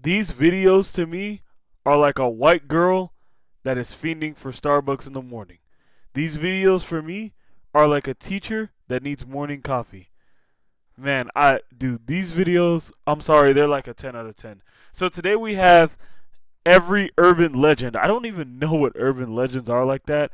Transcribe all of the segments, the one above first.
These videos to me are like a white girl that is fiending for Starbucks in the morning. These videos for me are like a teacher that needs morning coffee. Man, I dude, these videos, I'm sorry, they're like a 10 out of 10. So today we have every urban legend. I don't even know what urban legends are like that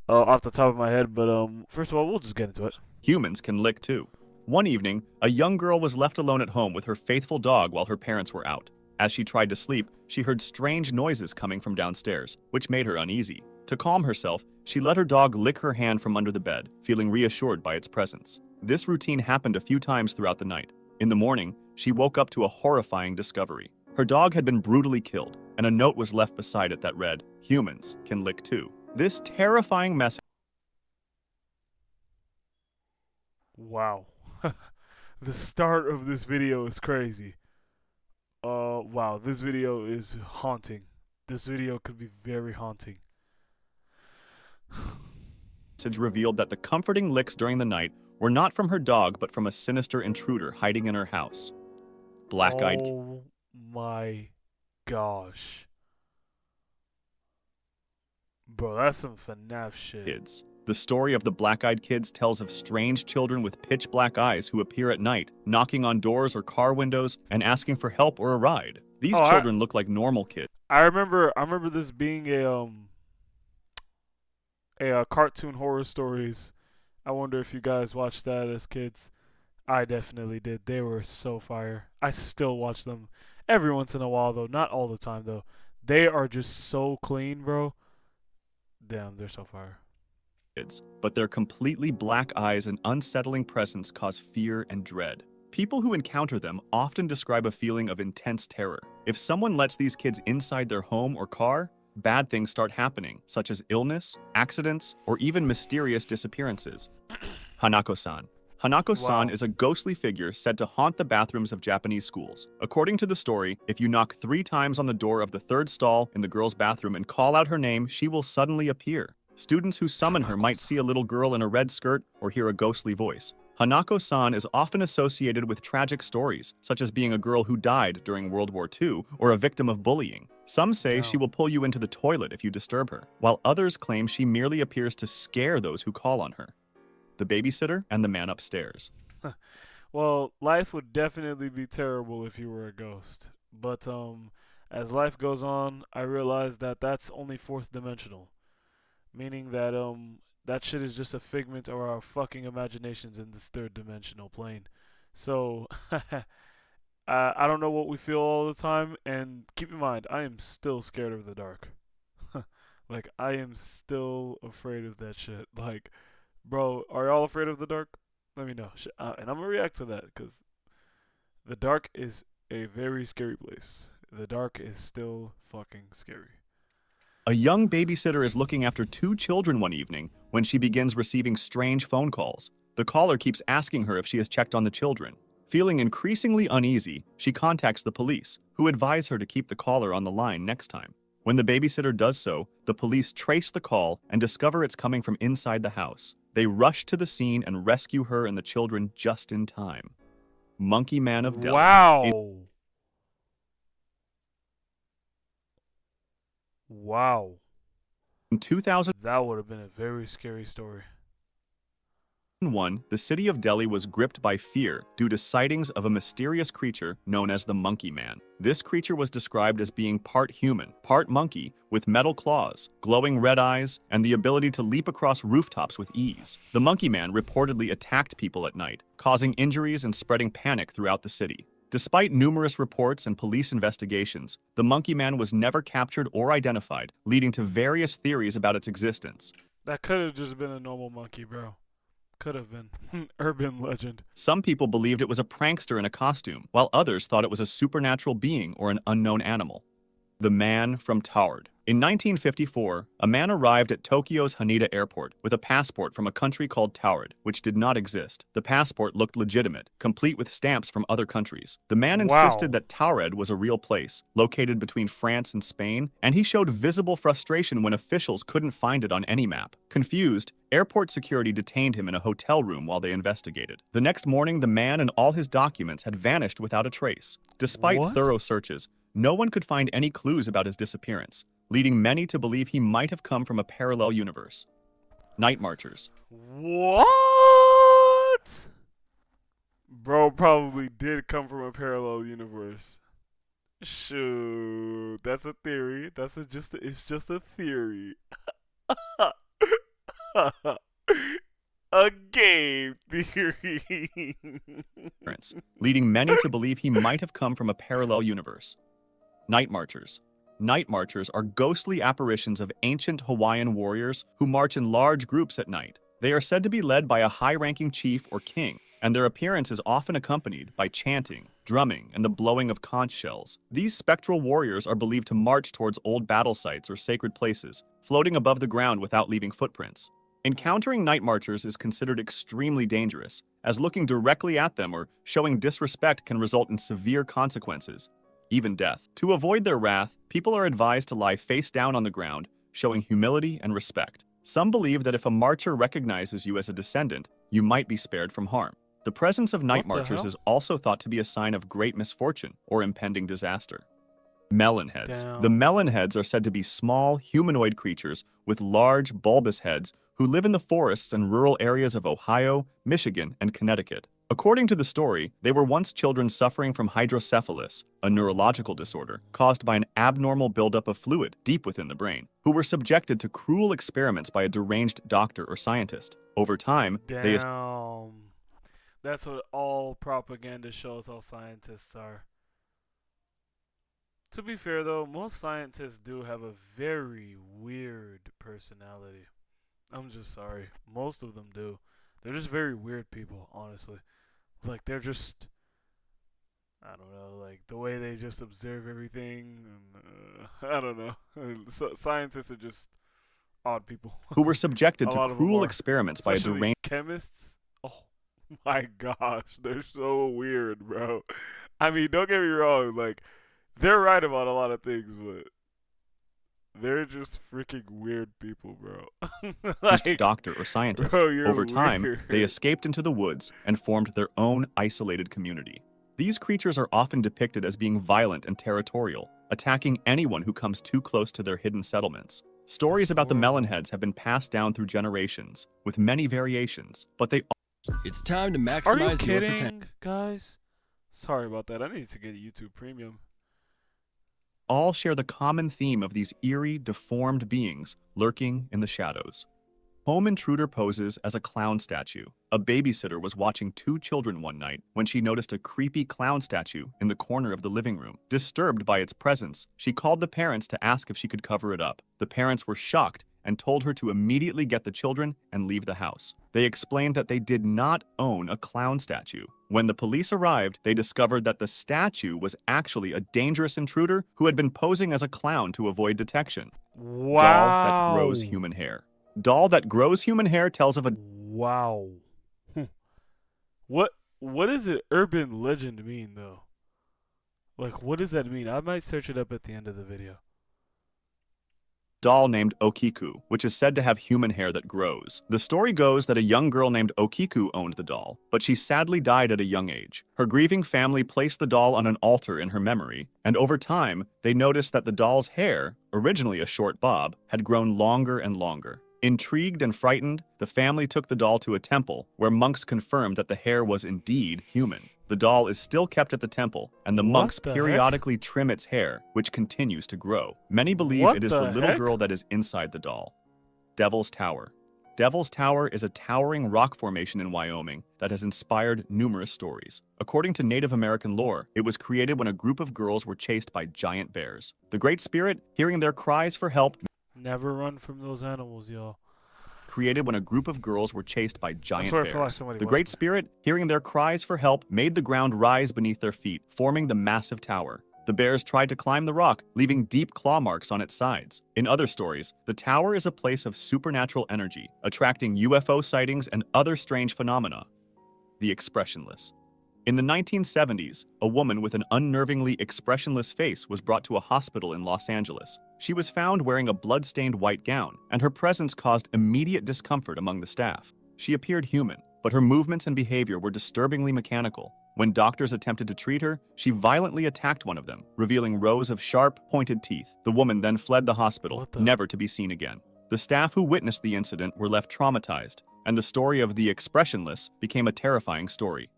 off the top of my head, but first of all, we'll just get into it. Humans can lick too. One evening, a young girl was left alone at home with her faithful dog while her parents were out. As she tried to sleep, she heard strange noises coming from downstairs, which made her uneasy. To calm herself, she let her dog lick her hand from under the bed, feeling reassured by its presence. This routine happened a few times throughout the night. In the morning, she woke up to a horrifying discovery. Her dog had been brutally killed, and a note was left beside it that read, "Humans can lick too." This terrifying message Wow. The start of this video is crazy. Wow, this video is haunting. This video could be very haunting. revealed that the comforting licks during the night were not from her dog but from a sinister intruder hiding in her house. Black-eyed Oh my gosh. Bro, that's some FNAF shit. kids. The story of the black-eyed kids tells of strange children with pitch-black eyes who appear at night, knocking on doors or car windows and asking for help or a ride. These children look like normal kids. I remember this being a cartoon horror stories. I wonder if you guys watched that as kids. I definitely did. They were so fire. I still watch them every once in a while though, not all the time though. They are just so clean, bro. Damn, they're so fire. But their completely black eyes and unsettling presence cause fear and dread. People who encounter them often describe a feeling of intense terror. If someone lets these kids inside their home or car, bad things start happening, such as illness, accidents, or even mysterious disappearances. Hanako-san. Hanako-san is a ghostly figure said to haunt the bathrooms of Japanese schools. According to the story, if you knock 3 times on the door of the 3rd stall in the girl's bathroom and call out her name, she will suddenly appear. Students who summon her might see a little girl in a red skirt or hear a ghostly voice. Hanako-san is often associated with tragic stories, such as being a girl who died during World War II or a victim of bullying. Some say she will pull you into the toilet if you disturb her, while others claim she merely appears to scare those who call on her. The babysitter and the man upstairs. Well, life would definitely be terrible if you were a ghost. But as life goes on, I realize that that's only 4th dimensional. Meaning that that shit is just a figment of our fucking imaginations in this 3rd dimensional plane. So I don't know what we feel all the time, and keep in mind, I am still scared of the dark. Like I am still afraid of that shit. Like, bro, are y'all afraid of the dark? Let me know, and I'm gonna react to that because the dark is a very scary place. The dark is still fucking scary. A young babysitter is looking after 2 children one evening when she begins receiving strange phone calls. The caller keeps asking her if she has checked on the children. Feeling increasingly uneasy, she contacts the police, who advise her to keep the caller on the line next time. When the babysitter does so, the police trace the call and discover it's coming from inside the house. They rush to the scene and rescue her and the children just in time. Monkey Man of Delhi. Wow. Wow. In 2001, That would have been a very scary story. the city of Delhi was gripped by fear due to sightings of a mysterious creature known as the Monkey Man. This creature was described as being part human, part monkey, with metal claws, glowing red eyes, and the ability to leap across rooftops with ease. The Monkey Man reportedly attacked people at night, causing injuries and spreading panic throughout the city. Despite numerous reports and police investigations, the Monkey Man was never captured or identified, leading to various theories about its existence. That could have just been a normal monkey, bro. Could have been. Urban legend. Some people believed it was a prankster in a costume, while others thought it was a supernatural being or an unknown animal. The Man from Toward. In 1954, a man arrived at Tokyo's Haneda Airport with a passport from a country called Taured, which did not exist. The passport looked legitimate, complete with stamps from other countries. The man insisted that Taured was a real place, located between France and Spain, and he showed visible frustration when officials couldn't find it on any map. Confused, airport security detained him in a hotel room while they investigated. The next morning, the man and all his documents had vanished without a trace. Despite thorough searches, no one could find any clues about his disappearance, leading many to believe he might have come from a parallel universe. Night Marchers. What? Bro probably did come from a parallel universe. Shoot, that's a theory. It's just a theory. A game theory. Leading many to believe he might have come from a parallel universe. Night Marchers. Night Marchers are ghostly apparitions of ancient Hawaiian warriors who march in large groups at night. They are said to be led by a high-ranking chief or king, and their appearance is often accompanied by chanting, drumming, and the blowing of conch shells. These spectral warriors are believed to march towards old battle sites or sacred places, floating above the ground without leaving footprints. Encountering night marchers is considered extremely dangerous, as looking directly at them or showing disrespect can result in severe consequences, even death. To avoid their wrath, people are advised to lie face down on the ground, showing humility and respect. Some believe that if a marcher recognizes you as a descendant, you might be spared from harm. The presence of night marchers is also thought to be a sign of great misfortune or impending disaster. Melonheads. Damn. The melonheads are said to be small, humanoid creatures with large, bulbous heads who live in the forests and rural areas of Ohio, Michigan, and Connecticut. According to the story, they were once children suffering from hydrocephalus, a neurological disorder caused by an abnormal buildup of fluid deep within the brain, who were subjected to cruel experiments by a deranged doctor or scientist. Over time, Damn. That's what all propaganda shows how scientists are. To be fair though, most scientists do have a very weird personality. I'm just sorry. Most of them do. They're just very weird people, honestly. Like, they're just, I don't know, like, the way they just observe everything. And, I don't know. Scientists are just odd people. who were subjected A to lot of them cruel are. experiments by a Especially deranged chemists. Oh my gosh, they're so weird, bro. I mean, don't get me wrong. Like, they're right about a lot of things, but they're just freaking weird people, bro. Like, doctor or scientist. bro, you're Over time, weird. they escaped into the woods and formed their own isolated community. These creatures are often depicted as being violent and territorial, attacking anyone who comes too close to their hidden settlements. Stories about the horrible. melonheads have been passed down through generations, with many variations, but they It's time to Are you maximize your potential. kidding, guys? Sorry about that. I need to get YouTube Premium. all share the common theme of these eerie, deformed beings lurking in the shadows. Home intruder poses as a clown statue. A babysitter was watching two children one night when she noticed a creepy clown statue in the corner of the living room. Disturbed by its presence, she called the parents to ask if she could cover it up. The parents were shocked and told her to immediately get the children and leave the house. They explained that they did not own a clown statue. When the police arrived, they discovered that the statue was actually a dangerous intruder who had been posing as a clown to avoid detection. Wow. Doll that grows human hair. Doll that grows human hair tells of a Wow. What does an urban legend mean though? Like, what does that mean? I might search it up at the end of the video. doll named Okiku, which is said to have human hair that grows. The story goes that a young girl named Okiku owned the doll, but she sadly died at a young age. Her grieving family placed the doll on an altar in her memory, and over time, they noticed that the doll's hair, originally a short bob, had grown longer and longer. Intrigued and frightened, the family took the doll to a temple, where monks confirmed that the hair was indeed human. The doll is still kept at the temple, and the What monks the heck? periodically trim its hair, which continues to grow. Many believe What it is the the little heck? girl that is inside the doll. Devil's Tower. Devil's Tower is a towering rock formation in Wyoming that has inspired numerous stories. According to Native American lore, it was created when a group of girls were chased by giant bears. The Great Spirit, hearing their cries for help, Never run from those animals, y'all. created when a group of girls were chased by giant swear I feel like bears. somebody The was Great there. Spirit, hearing their cries for help, made the ground rise beneath their feet, forming the massive tower. The bears tried to climb the rock, leaving deep claw marks on its sides. In other stories, the tower is a place of supernatural energy, attracting UFO sightings and other strange phenomena. The Expressionless. In the 1970s, a woman with an unnervingly expressionless face was brought to a hospital in Los Angeles. She was found wearing a blood-stained white gown, and her presence caused immediate discomfort among the staff. She appeared human, but her movements and behavior were disturbingly mechanical. When doctors attempted to treat her, she violently attacked one of them, revealing rows of sharp, pointed teeth. The woman then fled the hospital, What the? never to be seen again. The staff who witnessed the incident were left traumatized, and the story of the expressionless became a terrifying story.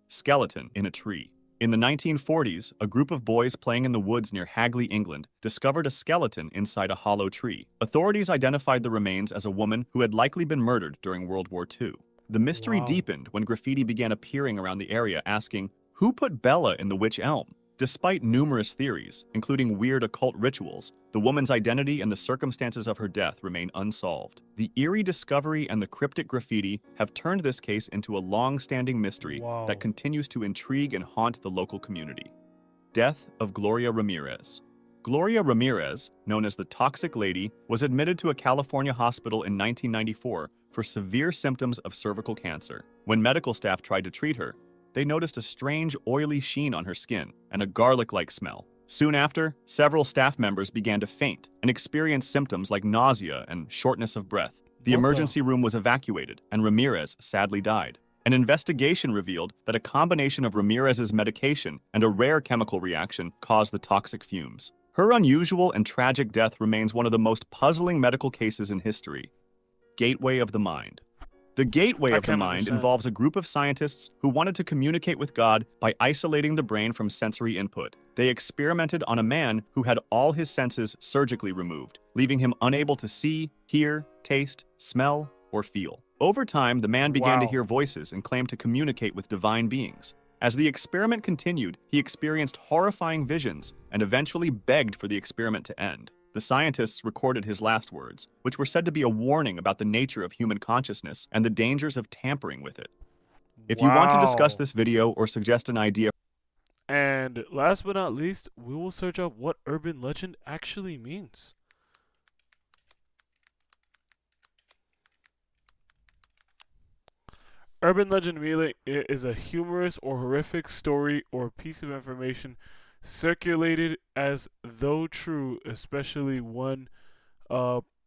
Skeleton in a tree. In the 1940s, a group of boys playing in the woods near Hagley, England, discovered a skeleton inside a hollow tree. Authorities identified the remains as a woman who had likely been murdered during World War II. The mystery Wow. deepened when graffiti began appearing around the area asking, "Who put Bella in the witch elm?" Despite numerous theories, including weird occult rituals, the woman's identity and the circumstances of her death remain unsolved. The eerie discovery and the cryptic graffiti have turned this case into a long-standing mystery Wow. that continues to intrigue and haunt the local community. Death of Gloria Ramirez. Gloria Ramirez, known as the Toxic Lady, was admitted to a California hospital in 1994 for severe symptoms of cervical cancer. When medical staff tried to treat her, they noticed a strange oily sheen on her skin and a garlic-like smell. Soon after, several staff members began to faint and experience symptoms like nausea and shortness of breath. The What emergency room was evacuated, and Ramirez sadly died. An investigation revealed that a combination of Ramirez's medication and a rare chemical reaction caused the toxic fumes. Her unusual and tragic death remains one of the most puzzling medical cases in history. Gateway of the Mind. The Gateway I of the can't Mind understand. involves a group of scientists who wanted to communicate with God by isolating the brain from sensory input. They experimented on a man who had all his senses surgically removed, leaving him unable to see, hear, taste, smell, or feel. Over time, the man began to Wow. hear voices and claimed to communicate with divine beings. As the experiment continued, he experienced horrifying visions and eventually begged for the experiment to end. The scientists recorded his last words, which were said to be a warning about the nature of human consciousness and the dangers of tampering with it. If you want to discuss Wow. this video or suggest an idea, And last but not least, we will search up what urban legend actually means. Urban legend merely is a humorous or horrific story or piece of information circulated as though true, especially one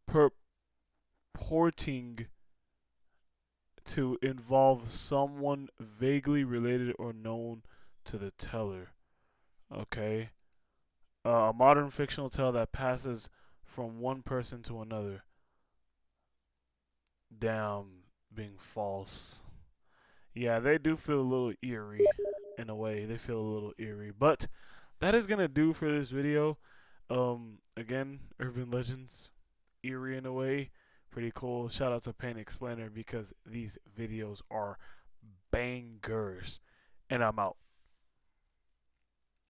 purporting to involve someone vaguely related or known to the teller. Okay. A modern fictional tale that passes from one person to another. Damn, being false. Yeah, they do feel a little eerie in a way. They feel a little eerie. But that is going to do for this video. Again, urban legends, eerie in a way. Pretty cool. Shout out to Pain Explainer because these videos are bangers. And I'm out.